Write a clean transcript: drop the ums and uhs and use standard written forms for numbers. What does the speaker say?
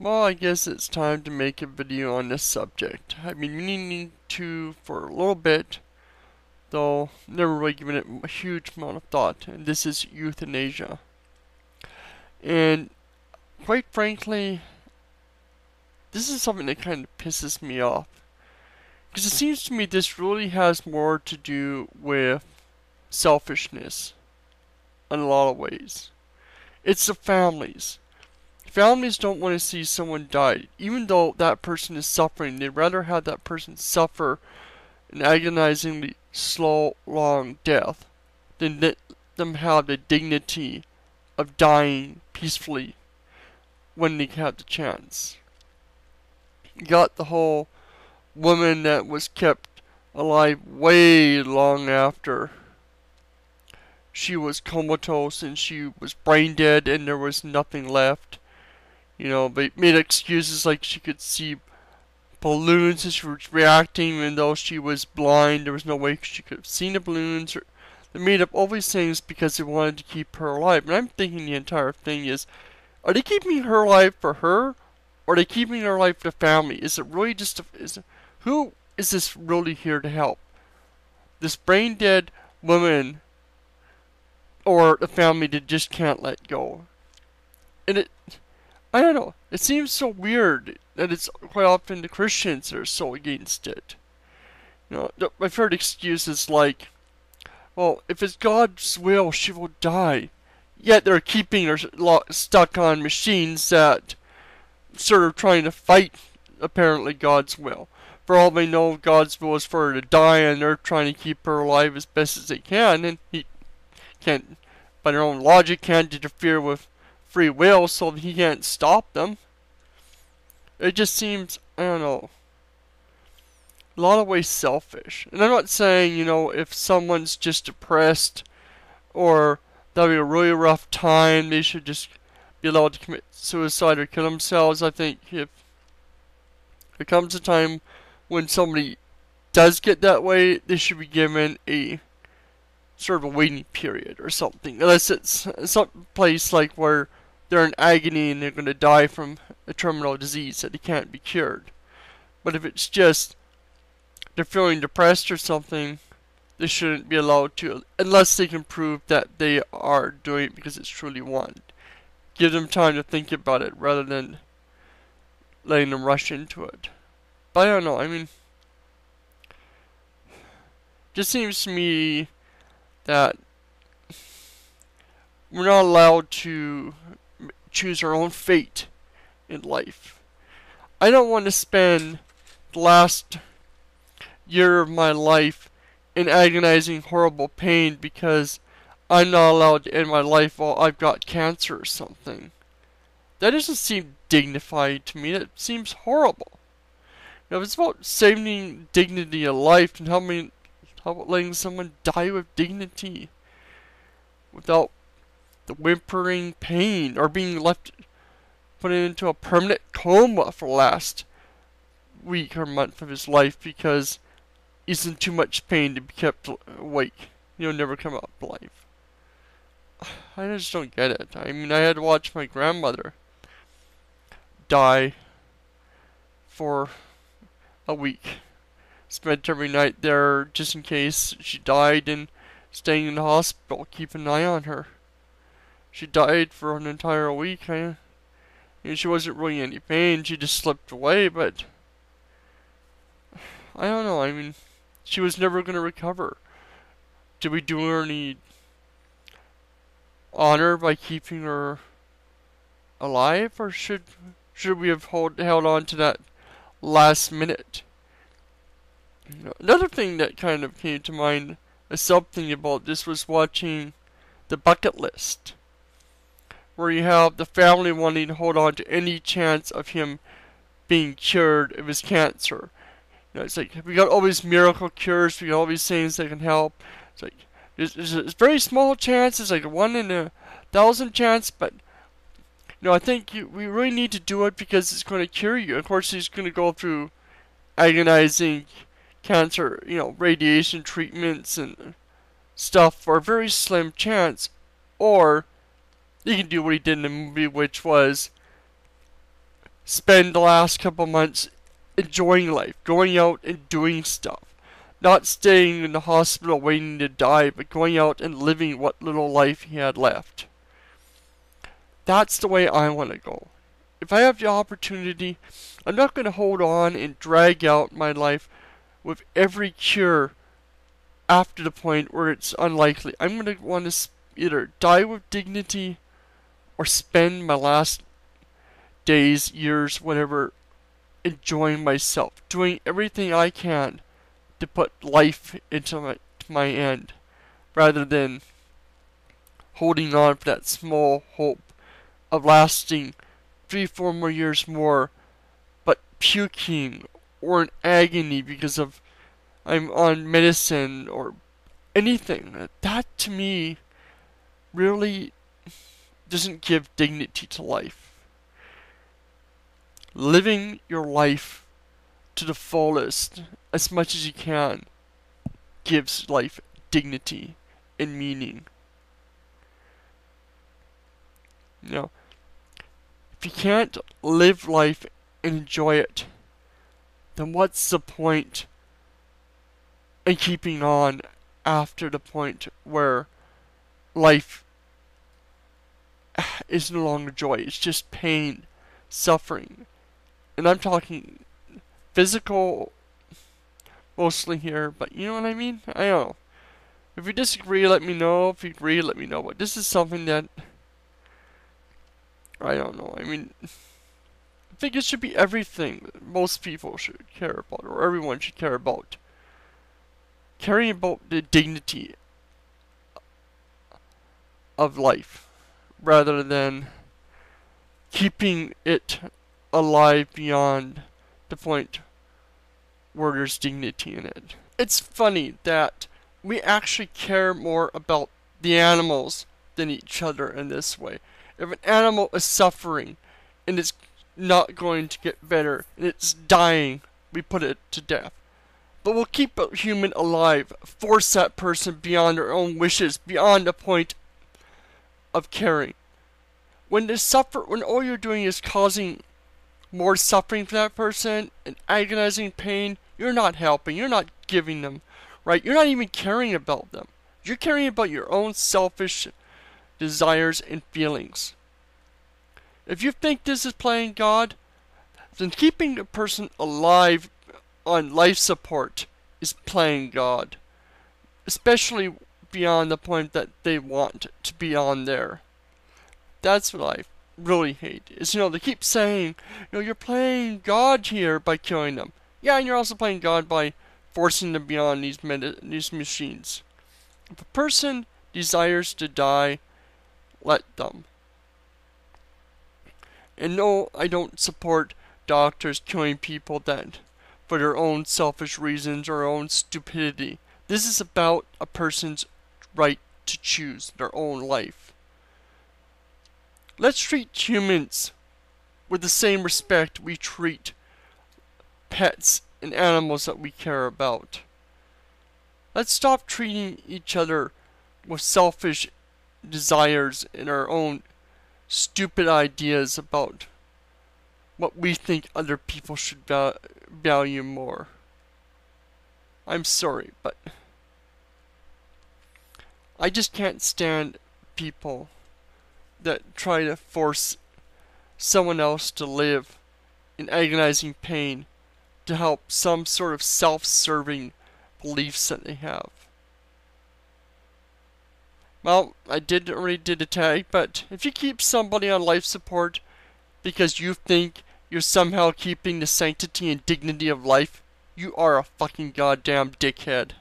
Well, I guess it's time to make a video on this subject. I've been meaning to for a little bit, though never really given it a huge amount of thought, and this is euthanasia. And quite frankly, this is something that kind of pisses me off. Because it seems to me this really has more to do with selfishness in a lot of ways. It's the families. Families don't want to see someone die. Even though that person is suffering, they'd rather have that person suffer an agonizingly slow, long death than let them have the dignity of dying peacefully when they have the chance. You got the whole woman that was kept alive way long after she was comatose and she was brain dead and there was nothing left. You know, they made excuses like she could see balloons and she was reacting even though she was blind. There was no way she could have seen the balloons. They made up all these things because they wanted to keep her alive. And I'm thinking the entire thing is, are they keeping her alive for her? Or are they keeping her alive for the family? Is it really just who is this really here to help? This brain dead woman or the family that just can't let go? And I don't know. It seems so weird that it's quite often the Christians that are so against it. You know, I've heard excuses like, well, if it's God's will, she will die. Yet they're keeping her stuck on machines that sort of trying to fight, apparently, God's will. For all they know, God's will is for her to die, and they're trying to keep her alive as best as they can, and he can't, by their own logic, can't interfere with free will, so he can't stop them. It just seems, I don't know, a lot of ways selfish. And I'm not saying, you know, if someone's just depressed or having a really rough time, they should just be allowed to commit suicide or kill themselves. I think if there comes a time when somebody does get that way, they should be given a sort of a waiting period or something. Unless it's some place like where they're in agony and they're going to die from a terminal disease that they can't be cured. But if it's just they're feeling depressed or something, they shouldn't be allowed to, unless they can prove that they are doing it because it's truly wanted. Give them time to think about it rather than letting them rush into it. But I don't know, I mean, it just seems to me that we're not allowed to choose our own fate in life. I don't want to spend the last year of my life in agonizing, horrible pain because I'm not allowed to end my life while I've got cancer or something. That doesn't seem dignified to me. That seems horrible. Now, if it's about saving dignity of life, and how about letting someone die with dignity without the whimpering pain or being put into a permanent coma for the last week or month of his life because he's in too much pain to be kept awake. He'll never come out alive. I just don't get it. I mean, I had to watch my grandmother die for a week. Spent every night there just in case she died and staying in the hospital, keeping an eye on her. She died for an entire week. She wasn't really in any pain. She just slipped away, but I don't know. I mean, she was never going to recover. Did we do her any honor by keeping her alive, or should we have held on to that last minute? You know, another thing that kind of came to mind, a something about this, was watching The Bucket List, where you have the family wanting to hold on to any chance of him being cured of his cancer. You know, it's like, we got all these miracle cures, we got all these things that can help. It's like, there's a very small chance, it's like a 1 in 1,000 chance, but, you know, I think we really need to do it because it's going to cure you. Of course, he's going to go through agonizing cancer, you know, radiation treatments and stuff for a very slim chance, or he can do what he did in the movie, which was spend the last couple months enjoying life, going out and doing stuff. Not staying in the hospital waiting to die, but going out and living what little life he had left. That's the way I want to go. If I have the opportunity, I'm not going to hold on and drag out my life with every cure after the point where it's unlikely. I'm going to want to either die with dignity or spend my last days, years, whatever, enjoying myself, doing everything I can to put life into my end, rather than holding on for that small hope of lasting 3-4 more years more, but puking or in agony because of I'm on medicine or anything. That to me really doesn't give dignity to life. Living your life to the fullest, as much as you can, gives life dignity and meaning. You know, if you can't live life and enjoy it, then what's the point in keeping on after the point where life is no longer joy? It's just pain, suffering. And I'm talking physical mostly here, but you know what I mean? I don't know. If you disagree, let me know. If you agree, let me know. But this is something that I don't know. I mean, I think it should be everything that most people should care about, or everyone should care about. Caring about the dignity of life, rather than keeping it alive beyond the point where there's dignity in it. It's funny that we actually care more about the animals than each other in this way. If an animal is suffering and it's not going to get better and it's dying, we put it to death. But we'll keep a human alive, force that person beyond their own wishes, beyond the point of caring. When all you're doing is causing more suffering for that person and agonizing pain, you're not helping, you're not giving them, right? You're not even caring about them. You're caring about your own selfish desires and feelings. If you think this is playing God, then keeping a person alive on life support is playing God, especially beyond the point that they want to be on there. That's what I really hate. Is, they keep saying, you're playing God here by killing them. Yeah, and you're also playing God by forcing them beyond these machines. If a person desires to die, let them. And no, I don't support doctors killing people that for their own selfish reasons or own stupidity. This is about a person's right to choose their own life. Let's treat humans with the same respect we treat pets and animals that we care about. Let's stop treating each other with selfish desires and our own stupid ideas about what we think other people should value more. I'm sorry, but I just can't stand people that try to force someone else to live in agonizing pain to help some sort of self-serving beliefs that they have. Well, I already did a tag, but if you keep somebody on life support because you think you're somehow keeping the sanctity and dignity of life, you are a fucking goddamn dickhead.